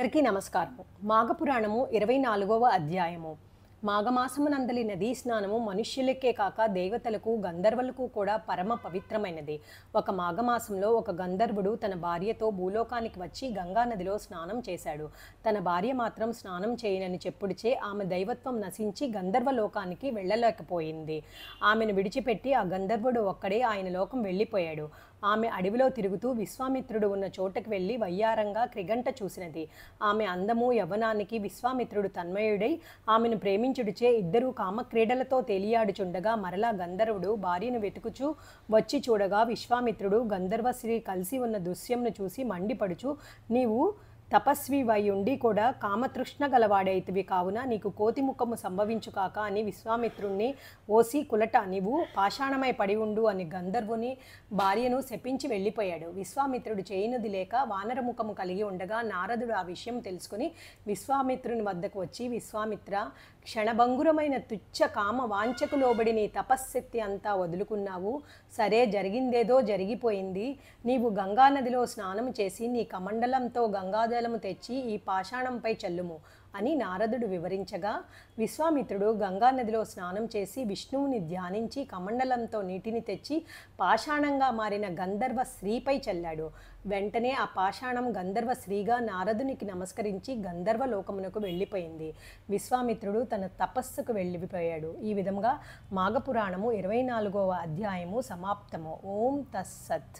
అందరికీ నమస్కారము. మాఘపురాణము 24వ అధ్యాయము. మాఘమాసమునందలి నదీ స్నానము మనుష్యులకే కాక దేవతలకు గంధర్వులకు కూడా పరమ పవిత్రమైనది. ఒక మాఘమాసంలో ఒక గంధర్వుడు తన భార్యతో భూలోకానికి వచ్చి గంగా నదిలో స్నానం చేశాడు. తన భార్య మాత్రం స్నానం చేయనని చెప్పుడిచే ఆమె దైవత్వం నశించి గంధర్వలోకానికి వెళ్ళలేకపోయింది. ఆమెను విడిచిపెట్టి ఆ గంధర్వుడు ఒక్కడే ఆయన లోకం వెళ్ళిపోయాడు. ఆమె అడవిలో తిరుగుతూ విశ్వామిత్రుడు ఉన్న చోటకి వెళ్ళి వయ్యారంగా క్రిగంట చూసినది. ఆమె అందము యవ్వనానికి విశ్వామిత్రుడు తన్మయుడై ఆమెను ప్రేమించుడిచే ఇద్దరూ కామక్రీడలతో తేలియాడుచుండగా మరలా గంధర్వుడు భార్యను వెతుకుచూ వచ్చి చూడగా విశ్వామిత్రుడు గంధర్వశ్రీ కలిసి ఉన్న దృశ్యంను చూసి మండిపడుచు, నీవు తపస్వివై ఉండి కూడా కామతృష్ణ గలవాడైతివి కావున నీకు కోతి ముఖము సంభవించు కాక అని విశ్వామిత్రుణ్ణి, ఓసి కులట నీవు పాషాణమై పడి ఉండు అని గంధర్వుని భార్యను శపించి వెళ్ళిపోయాడు. విశ్వామిత్రుడు చేయనది లేక వానరముఖము కలిగి ఉండగా నారదుడు ఆ విషయం తెలుసుకుని విశ్వామిత్రుని వద్దకు వచ్చి, విశ్వామిత్ర, క్షణభంగురమైన తుచ్చ కామ వాంఛకు లోబడి నీ తపశ్శక్తి అంతా వదులుకున్నావు. సరే, జరిగిందేదో జరిగిపోయింది. నీవు గంగానదిలో స్నానము చేసి నీ కమండలంతో గంగాజలము తెచ్చి ఈ పాషాణంపై చల్లుము అని నారదుడు వివరించగా, విశ్వామిత్రుడు గంగానదిలో స్నానం చేసి విష్ణువుని ధ్యానించి కమండలంతో నీటిని తెచ్చి పాషాణంగా మారిన గంధర్వ స్త్రీపై చల్లాడు. వెంటనే ఆ పాషాణం గంధర్వ స్త్రీగా నారదునికి నమస్కరించి గంధర్వ లోకమునకు వెళ్ళిపోయింది. విశ్వామిత్రుడు తన తపస్సుకు వెళ్ళిపోయాడు. ఈ విధంగా మాఘపురాణము 24వ అధ్యాయము సమాప్తము. ఓం తస్సత్.